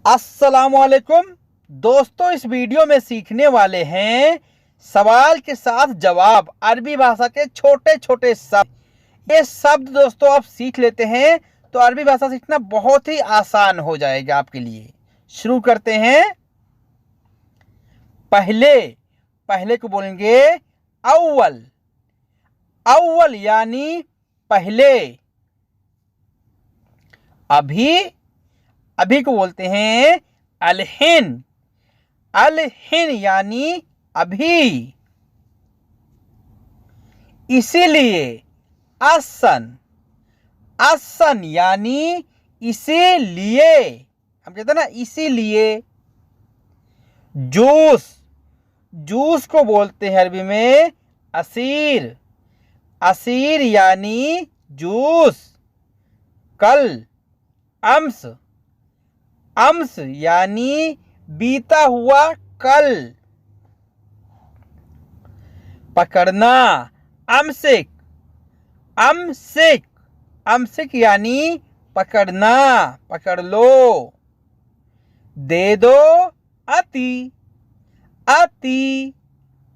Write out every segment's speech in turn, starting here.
अस्सलामुअलैकुम दोस्तों, इस वीडियो में सीखने वाले हैं सवाल के साथ जवाब, अरबी भाषा के छोटे छोटे शब्द। ये शब्द दोस्तों आप सीख लेते हैं तो अरबी भाषा सीखना बहुत ही आसान हो जाएगा आपके लिए। शुरू करते हैं। पहले को बोलेंगे अव्वल। अव्वल यानी पहले। अभी को बोलते हैं अलहिन। अलहिन यानी अभी। इसीलिए असन। असन यानी इसीलिए, हम कहते हैं ना इसीलिए। जूस। जूस को बोलते हैं अरबी में असीर। असीर यानी जूस। कल। अम्स। अम्स यानी बीता हुआ कल। पकड़ना। अमसिक। अमसिक। अमसिक यानी पकड़ना, पकड़ लो। दे दो। अति। अति।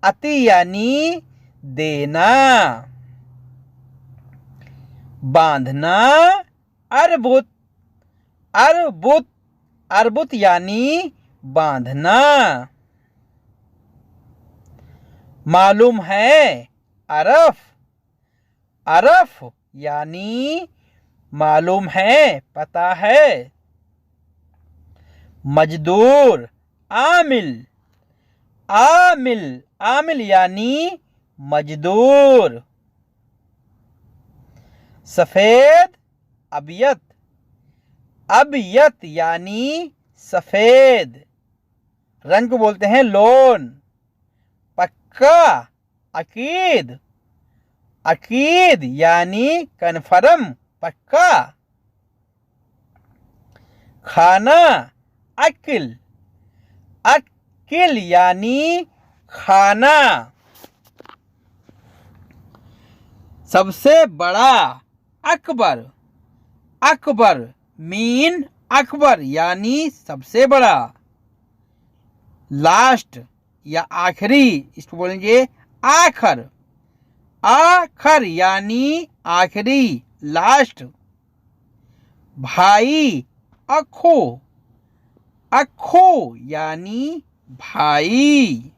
अति यानी देना। बांधना। अर्बुत। अर्बुत। अर्बुत यानी बांधना। मालूम है। अरफ। अरफ यानी मालूम है, पता है। मजदूर। आमिल। आमिल। आमिल यानी मजदूर। सफेद। अबियत। अबियत यानी सफेद। रंग को बोलते हैं लोन। पक्का। अकीद। अकीद यानी कन्फर्म, पक्का। खाना। अकिल। अकिल यानी खाना। सबसे बड़ा। अकबर। अकबर मीन अकबर यानी सबसे बड़ा। लास्ट या आखिरी, इसको बोलेंगे आखर। आखर यानी आखिरी, लास्ट। भाई। अखो। अखो यानी भाई।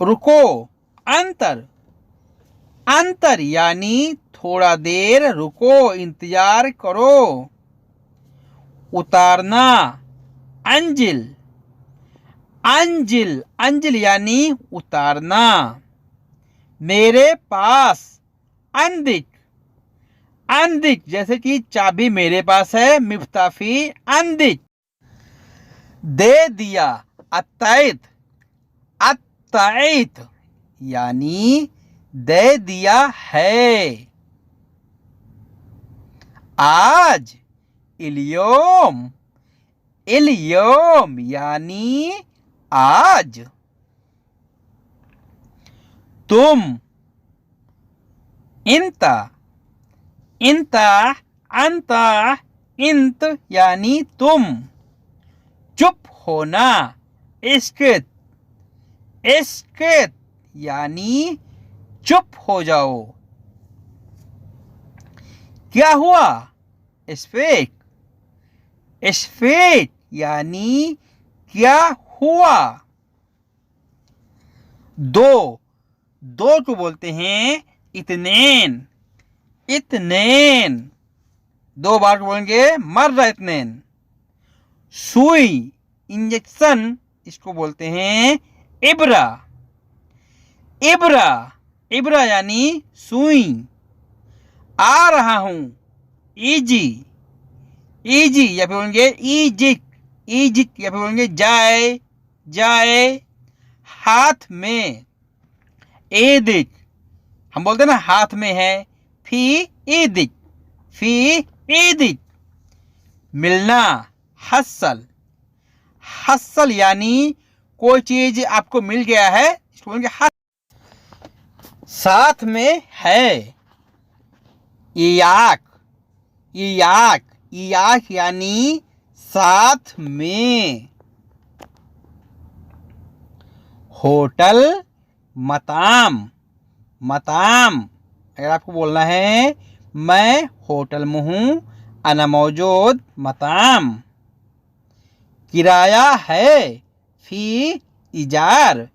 रुको। अंतर। अंतर यानी थोड़ा देर रुको, इंतजार करो। उतारना। अंजिल। अंजिल। अंजिल यानी उतारना। मेरे पास। अंदिक। अंदिक जैसे कि चाबी मेरे पास है, मिफ्ताफी अंदिक। दे दिया। अतैत। अतैत यानी दे दिया है। आज। इल्योम। इल्योम यानी आज। तुम। इंता। इंता। अंता। इंत यानी तुम। चुप होना। इस्कित। इस्कित यानी चुप हो जाओ। क्या हुआ। स्पेक। स्पेक यानी क्या हुआ। दो। दो को बोलते हैं इतनेन। इतनेन। दो बार को बोलेंगे मर्रा इतनेन। सुई। इंजेक्शन, इसको बोलते हैं इब्रा। इब्रा। इब्रा यानी सुई। आ रहा हूं। इजी। इजी या फिर बोलेंगे इजिक। इजिक या फिर बोलेंगे जाए। जाए। हाथ में। एदिक, हम बोलते हैं ना हाथ में है। फी ईदिक। फी ईदिक। मिलना। हसल। हसल यानी कोई चीज आपको मिल गया है, इसको बोलेंगे हसल। साथ में है। इयाक। इयाक इयाक यानी साथ में। होटल मताम, मताम अगर आपको बोलना है मैं होटल में हूँ, अना मौजूद मताम। किराया है, फी इजार,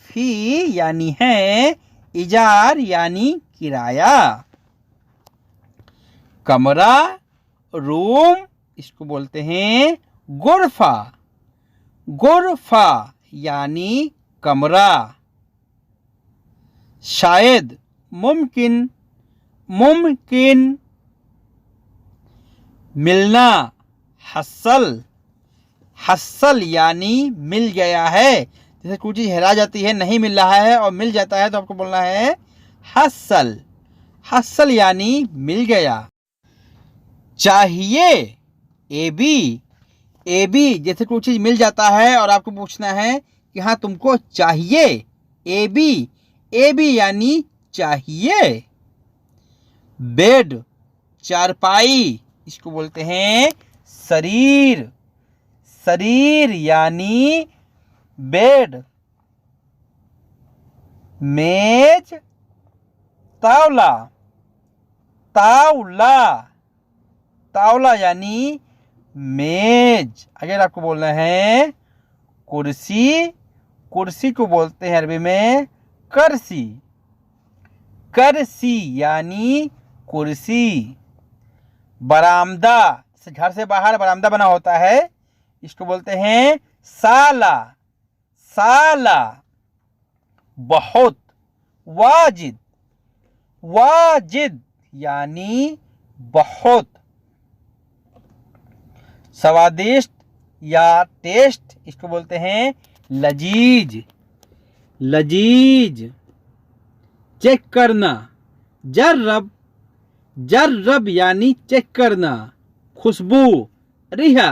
फी यानी है, इजार यानी किराया। कमरा रूम, इसको बोलते हैं गुरफा, गुरफा यानी कमरा। शायद मुमकिन, मुमकिन। मिलना हसल, हसल यानी मिल गया है। जैसे कोई चीज़ हेरा जाती है, नहीं मिल रहा है और मिल जाता है तो आपको बोलना है हसल, हसल यानी मिल गया। चाहिए ए बी, ए बी जैसे कोई चीज़ मिल जाता है और आपको पूछना है कि हाँ तुमको चाहिए ए बी, ए बी यानी चाहिए। बेड चारपाई, इसको बोलते हैं शरीर, शरीर यानी बेड। मेज तावला, तावला, तावला यानी मेज। अगर आपको बोलना है कुर्सी, कुर्सी को बोलते हैं अरबी में करसी, करसी यानी कुर्सी। बरामदा, घर से बाहर बरामदा बना होता है, इसको बोलते हैं साला, साला। बहुत वाजिद, वाजिद यानी बहुत। स्वादिष्ट या टेस्ट, इसको बोलते हैं लजीज, लजीज। चेक करना, जर्रब, जर्रब यानी चेक करना। खुशबू रिहा,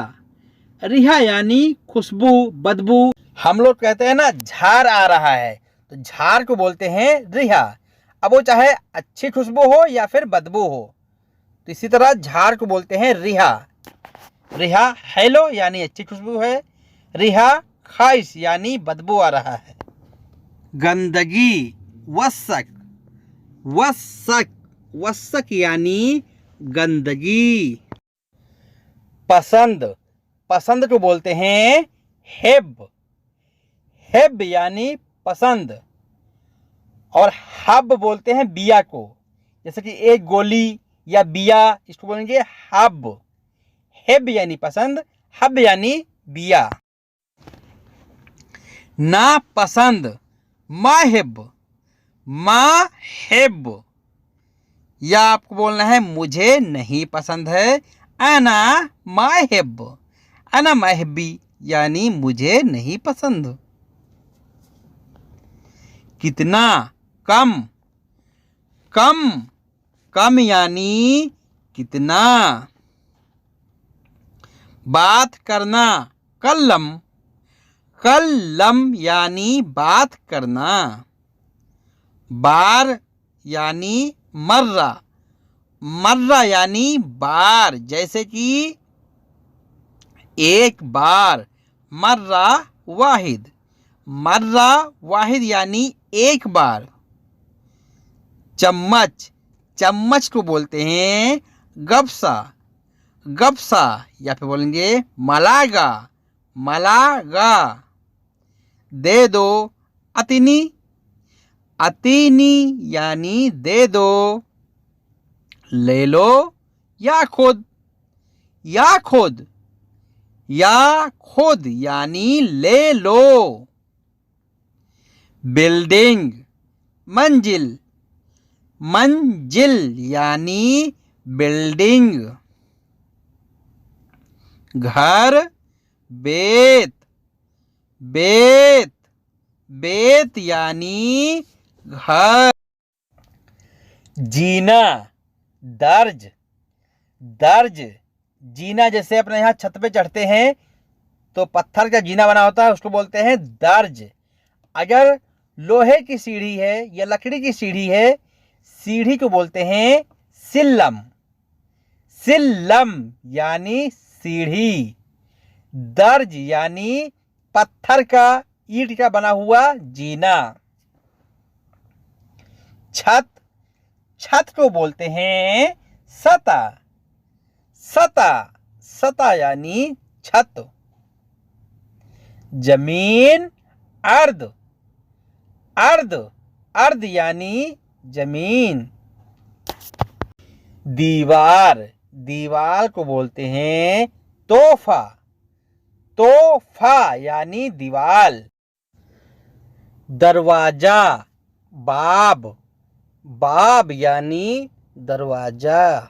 रिहा यानी खुशबू, बदबू। हम लोग कहते हैं ना झार आ रहा है, तो झार को बोलते हैं रिहा। अब वो चाहे अच्छी खुशबू हो या फिर बदबू हो, तो इसी तरह झार को बोलते हैं रिहा। रिहा हेलो यानी अच्छी खुशबू है, रिहा खाइश यानी बदबू आ रहा है। गंदगी वसक, वसक, वसक यानी गंदगी। पसंद, पसंद को बोलते हैं हेब, हेब यानी पसंद। और हब बोलते हैं बिया को, जैसे कि एक गोली या बिया, इसको बोलेंगे हब। हेब यानी पसंद, हब यानी बिया। ना पसंद माहिब, माहिब। या आपको बोलना है मुझे नहीं पसंद है, अना माहिब, अना माहिबी यानी मुझे नहीं पसंद। कितना कम, कम, कम यानी कितना। बात करना कल्लम, कल्लम यानी बात करना। बार यानी मर्रा, मर्रा यानी बार, जैसे कि एक बार। मर्रा वाहिद, मर्रा वाहिद यानी एक बार। चम्मच, चम्मच को बोलते हैं गबसा, गबसा। या फिर बोलेंगे मलागा, मलागा। दे दो अतिनी, अतिनी यानी दे दो। ले लो या खुद, या खुद, या खुद यानी ले लो। बिल्डिंग मंजिल, मंजिल यानी बिल्डिंग। घर बेत, बेत, बेत यानी घर। जीना दर्ज, दर्ज। जीना जैसे अपने यहाँ छत पे चढ़ते हैं तो पत्थर का जीना बना होता है, उसको बोलते हैं दर्ज। अगर लोहे की सीढ़ी है या लकड़ी की सीढ़ी है, सीढ़ी को बोलते हैं सिल्लम, सिल्लम यानी सीढ़ी, दर्ज यानी पत्थर का, ईंट का बना हुआ जीना। छत, छत को बोलते हैं सतह, सतह, सतह यानी छत। जमीन, अर्द, अर्द, अर्द यानी जमीन। दीवार, दीवार को बोलते हैं तोहफा, तोहफा यानी दीवार। दरवाजा, बाब, बाब यानी दरवाजा।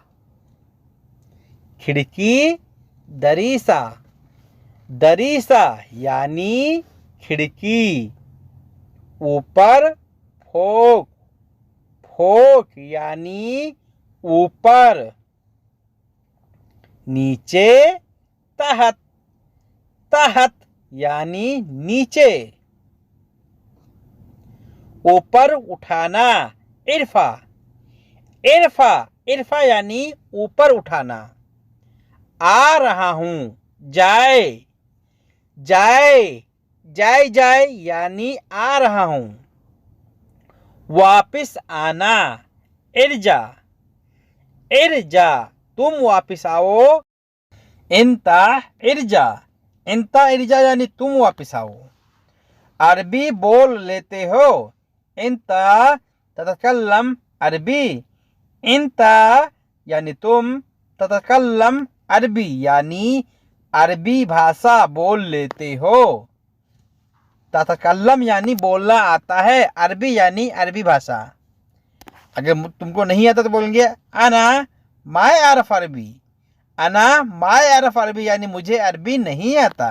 खिड़की, दरीसा, दरीसा यानी खिड़की। ऊपर, फोक, फोक यानी ऊपर। नीचे, तहत, तहत यानी नीचे। ऊपर उठाना, इरफा, इरफा, इरफा यानी ऊपर उठाना। आ रहा हूं, जाए, जाए, जाए, जाए यानी आ रहा हूं। वापिस आना, इर्जा, इर्जा तुम वापिस आओ। इंता इर्जा, इंता इर्जा यानी तुम वापिस आओ। अरबी बोल लेते हो, इंता ततकल्लम अरबी, इंता यानी तुम, ततकल्लम अरबी यानी अरबी भाषा बोल लेते हो। ततकल्लम यानी बोलना आता है, अरबी यानी अरबी भाषा। अगर तुमको नहीं आता तो बोलेंगे अना माय आरफ अरबी, अना माय आरफ अरबी यानी मुझे अरबी नहीं आता।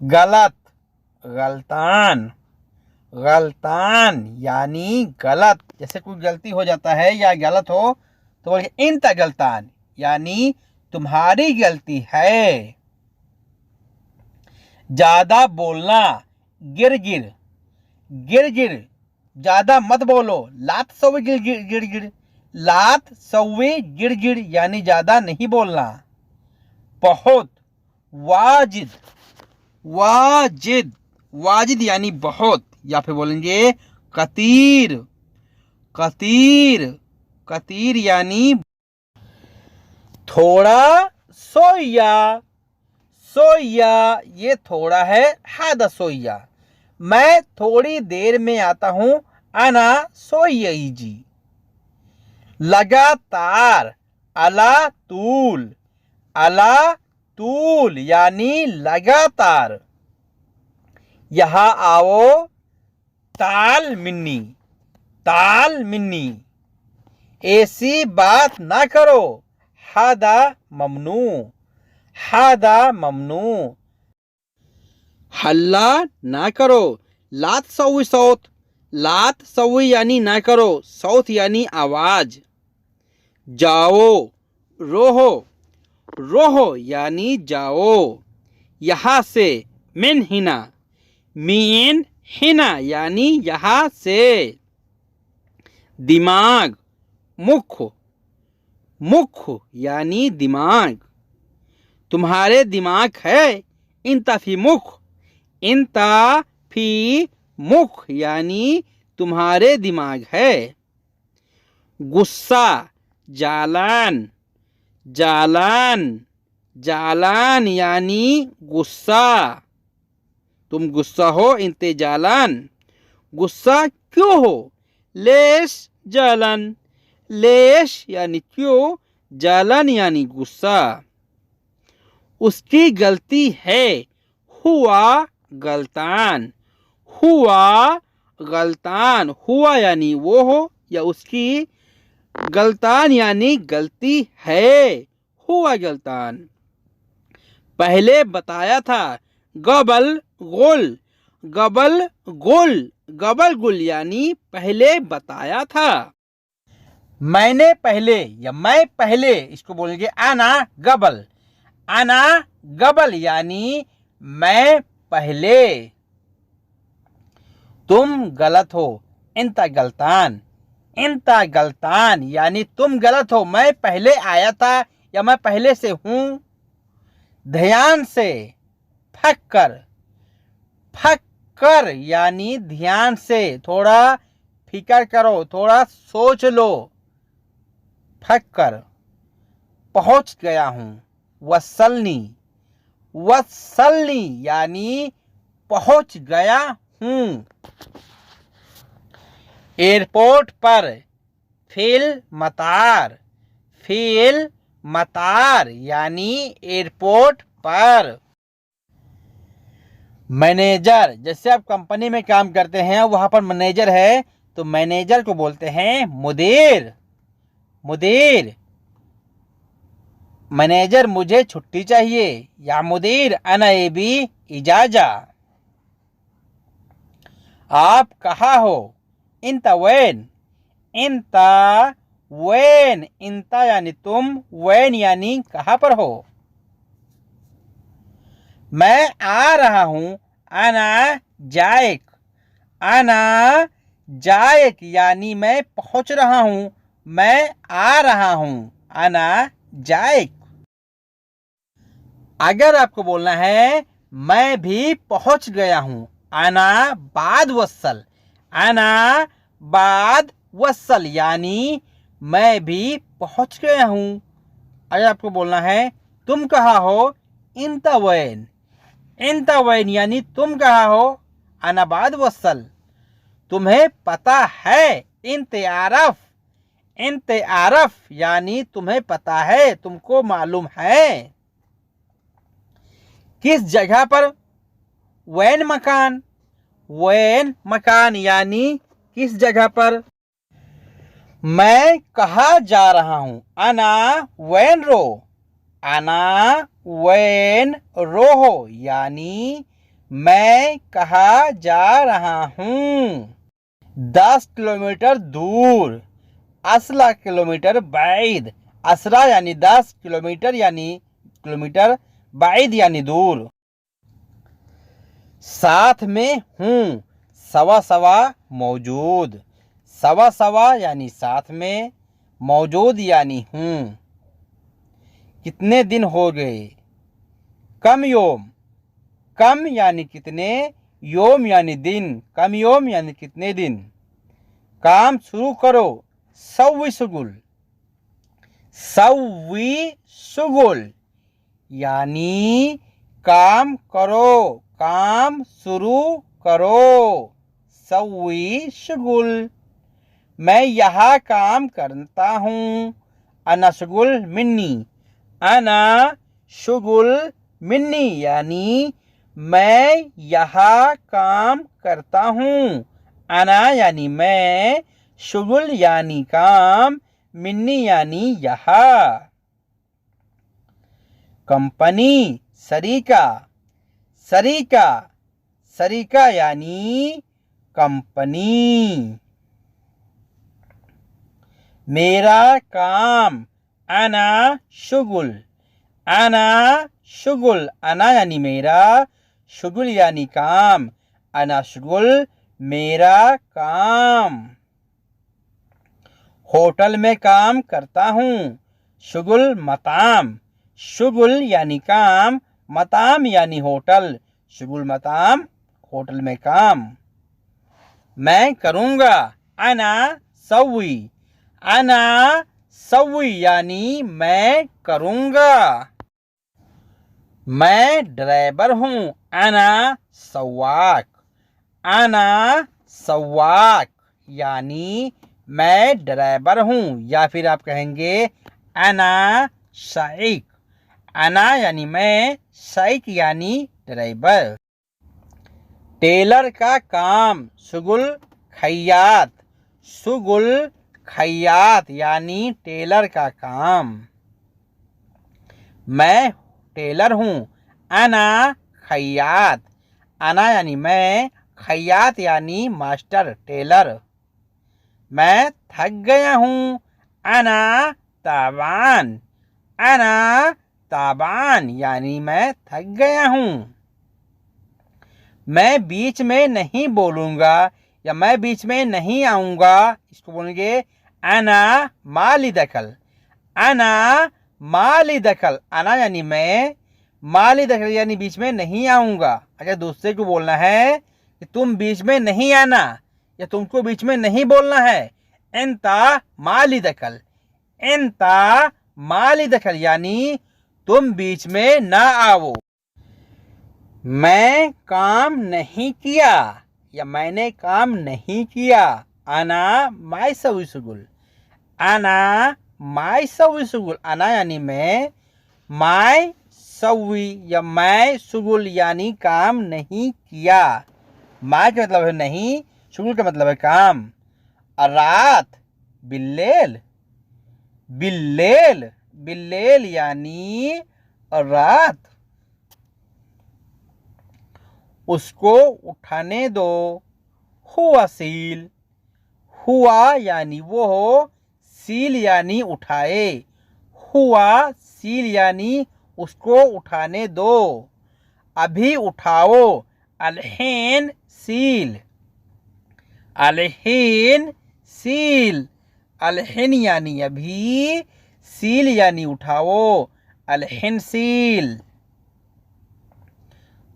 गलत, गलतान, गलतान यानी गलत। जैसे कोई गलती हो जाता है या गलत हो तो बोलेंगे इंता गलतान यानी तुम्हारी गलती है। ज्यादा बोलना, गिरगिर, गिरगिर ज्यादा मत बोलो। लात सौवे गिर गिर गिर, लात सौवे गिर गिर यानी ज्यादा नहीं बोलना। बहुत, वाजिद, वाजिद, वाजिद यानी बहुत। या फिर बोलेंगे कतीर, कतीर, कतीर यानी थोड़ा। सोया, सोया ये थोड़ा है, हादा सोया मैं थोड़ी देर में आता हूं, आना सोयई जी। लगातार, अला तूल, अला तूल यानी लगातार। यहां आओ, ताल मिन्नी, ताल मिन्नी। ऐसी बात ना करो, हादा ममनू, हादा ममनू। हल्ला ना करो, लात सौवी सौत, लात सौवी यानी ना करो, सौत यानी आवाज। जाओ, रोहो, रोहो यानी जाओ। यहां से, मिन हिना, मीन हिना यानी यहां से। दिमाग, मुख, मुख यानी दिमाग। तुम्हारे दिमाग है, इंता फी मुख, इंता फी मुख यानी तुम्हारे दिमाग है। गुस्सा, जालान, जालान, जालान यानी गुस्सा। तुम गुस्सा हो, इंते जालान। गुस्सा क्यों हो, लेश जालान, लेश यानी क्यों, जालान यानी गुस्सा। उसकी गलती है, हुआ गलतान, हुआ गलतान। हुआ यानी वो हो या उसकी, गलतान यानी गलती है, हुआ गलतान। पहले बताया था, गबल गुल, गबल गुल, गबल गुल यानी पहले बताया था। मैंने पहले या मैं पहले, इसको बोलेंगे आना गबल, आना गबल यानी मैं पहले। तुम गलत हो, इंता गलतान, इंता गलतान यानी तुम गलत हो, मैं पहले आया था या मैं पहले से हूं। ध्यान से, फक्कर, फक्कर यानी ध्यान से, थोड़ा फिकर करो, थोड़ा सोच लो। फक्कर। पहुंच गया हूं, वसलनी, वसलनी यानी पहुंच गया हूं। एयरपोर्ट पर, फिल मतार, फिल मतार यानी एयरपोर्ट पर। मैनेजर, जैसे आप कंपनी में काम करते हैं वहां पर मैनेजर है तो मैनेजर को बोलते हैं मुदीर, मुदीर। मैनेजर मुझे छुट्टी चाहिए, या मुदीर अना एबी इजाजा। आप कहाँ हो, इंता वैन, इंता वैन, इंता यानी तुम, वैन यानी कहाँ पर हो। मैं आ रहा हूं, आना जायक, आना जायक यानी मैं पहुंच रहा हूं, मैं आ रहा हूं, आना जायक। अगर आपको बोलना है मैं भी पहुंच गया हूं, आना बाद वसल, आना बाद वसल यानी मैं भी पहुंच गया हूं। अगर आपको बोलना है तुम कहाँ हो, इंता वैन, इंता वैन यानी तुम कहाँ हो, आना बाद वसल। तुम्हें पता है, इंते आरफ, इंते आरफ यानी तुम्हें पता है, तुमको मालूम है। किस जगह पर, वैन मकान, वैन मकान यानी किस जगह पर। मैं कहाँ जा रहा हूं, आना वैन रो, आना वैन रोहो यानी मैं कहाँ जा रहा हूं। 10 किलोमीटर दूर, असला किलोमीटर बैद, असरा यानी 10 किलोमीटर यानी किलोमीटर, बैद यानी दूर। साथ में हूं, सवा सवा मौजूद, सवा सवा यानी साथ में, मौजूद यानी हूं। कितने दिन हो गए, कम योम, कम यानी कितने, योम यानी दिन, कम योम यानी कितने दिन। काम शुरू करो, सव्वी शुगुल, सव्वी शुगुल यानी काम करो, काम शुरू करो, सव्वी शुगुल। मैं यहाँ काम करता हूँ, अना शुगुल मिन्नी, अना शुगुल मिन्नी यानी मैं यहाँ काम करता हूँ। अना यानी मैं, शुगुल यानी काम, मिन्नी यानी यहाँ। कंपनी, सरीका, सरीका, सरीका यानी कंपनी। मेरा काम, अना शुगुल, अना शुगुल, अना यानी मेरा, शुगुल यानी काम, अना शुगुल मेरा काम। होटल में काम करता हूँ, शुगुल मताम, शुगुल यानी काम, मताम यानी होटल, शुगुल मताम होटल में काम। मैं करूँगा, अना सव्वी, अना सव्वी यानी मैं करूँगा। मैं ड्राइवर हूँ, अना सवाक, अना सवाक यानी मैं ड्राइवर हूँ। या फिर आप कहेंगे अना शाइक, अना यानी मैं, शाइक यानी ड्राइवर। टेलर का काम, शुगुल खैयात, शुगुल खैयात यानी टेलर का काम। मैं टेलर हूँ, अना खैयात, अना यानी मैं, खैयात यानी मास्टर टेलर। मैं थक गया हूँ, अना ताबान, अना ताबान यानी मैं थक गया हूँ। मैं बीच में नहीं बोलूँगा, या मैं बीच में नहीं आऊँगा, इसको बोलेंगे अना माली दखल। अना माली दखल, अना यानी मैं, माली दखल यानी बीच में नहीं आऊँगा। अगर दूसरे को बोलना है कि तुम बीच में नहीं आना या तुमको बीच में नहीं बोलना है, एंता माली दखल। एंता माली दखल यानी तुम बीच में ना आओ। मैं काम नहीं किया या मैंने काम नहीं किया, अना माई सवी सुगुल। अना माई सवी सुगुल, अना यानी मैं, माई सवी या मैं, सुगुल यानी काम नहीं किया। माई का मतलब है नहीं, सुगुल का मतलब है काम। रात बिल्लेल, बिल्लेल, बिल्लेल यानी रात। उसको उठाने दो, हुआ सील। हुआ यानी वो, सील यानी उठाए। हुआ सील यानी उसको उठाने दो। अभी उठाओ, अलहीन सील। अलहीन सील, अलहीन यानी अभी, सील यानी उठाओ, अलहीन सील।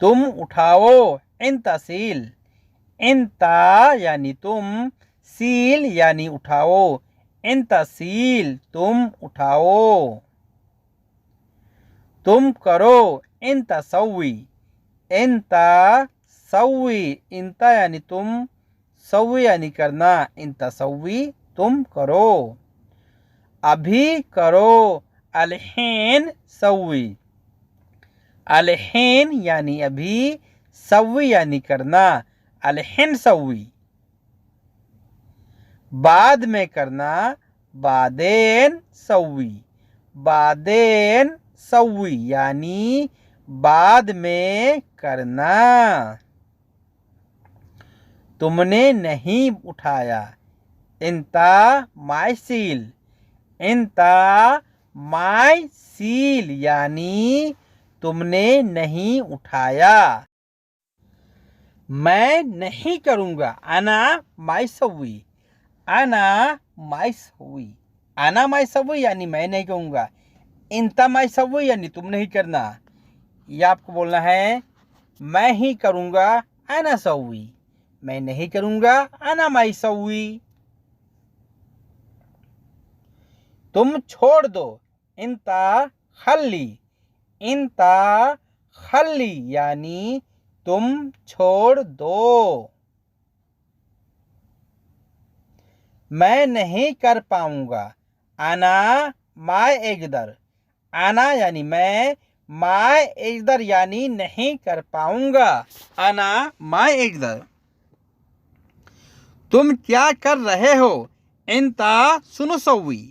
तुम उठाओ, इंता सील। इंता यानी तुम, सील यानी उठाओ, इंता सील तुम उठाओ। तुम करो, इंता सवी। इंता सवी, इंता यानी तुम, सवी यानी करना, इंता सवी तुम करो। अभी करो, अलहीन सवी। अलहीन यानी अभी, सवी यानी करना, अलहीन सवी। बाद में करना, बादेन सवी। बादेन सवी यानी बाद में करना। तुमने नहीं उठाया, इंता माई सील। इंता माई सील यानी तुमने नहीं उठाया। मैं नहीं करूँगा, अना माई सवी। अना माई सवी, अना माई सवी यानी मैं नहीं कहूँगा। इंता माई सवी यानी तुम नहीं करना। यह आपको बोलना है, मैं ही करूँगा, अना सवी। मैं नहीं करूँगा, अना माई सवी। तुम छोड़ दो, इंता खल्ली। इंता खल्ली यानी तुम छोड़ दो। मैं नहीं कर पाऊंगा, अना माय एगदर। अना यानी मैं, माय एगदर यानी नहीं कर पाऊंगा, अना माय एगदर। तुम क्या कर रहे हो, इंता सुनो सवी।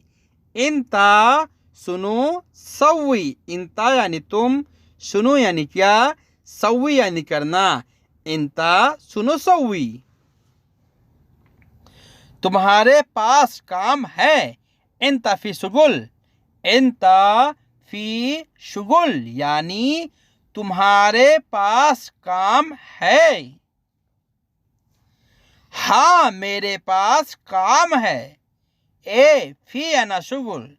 इंता सुनो सवी, इंता यानी तुम, सुनो यानी क्या, सवी यानी करना, इंता सुनो सवी। तुम्हारे पास काम है, इंता फी शुगुल। इंता फी शुगुल यानी तुम्हारे पास काम है। हाँ मेरे पास काम है, ए फी अना शुगुल।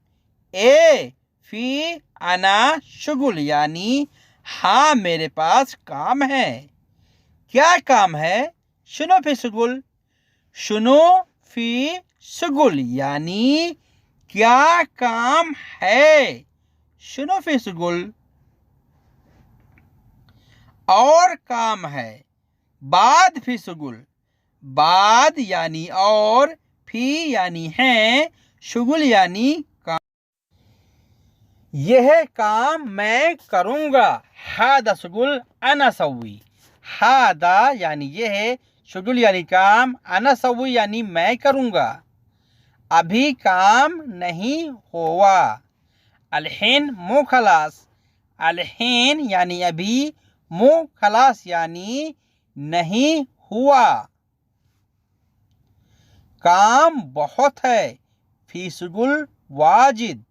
ए फी अना शुगुल यानी हाँ मेरे पास काम है। क्या काम है, शुनो फी शुगुल। शुनो फी शुगुल यानी क्या काम है, शुनो फी शुगुल। और काम है, बाद फी शुगुल। बाद यानी और, फी यानी है, शुगुल यानी काम। यह काम मैं करूँगा, हादा शुगुल अना सवी। हादा यानी यह, शुगुल यानी काम, अना सवी यानी मैं करूँगा। अभी काम नहीं हुआ, अलहीन मुँह खलास। अलहीन यानी अभी, मुँह खलास यानी नहीं हुआ। काम बहुत है, फी शुगुल वाजिद।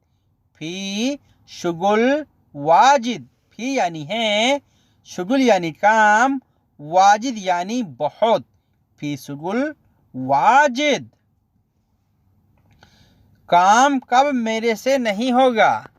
फी शुगुल वाजिद, फी यानी है, शुगुल यानी काम, वाजिद यानी बहुत। फी शुगुल वाजिद। काम कब मेरे से नहीं होगा।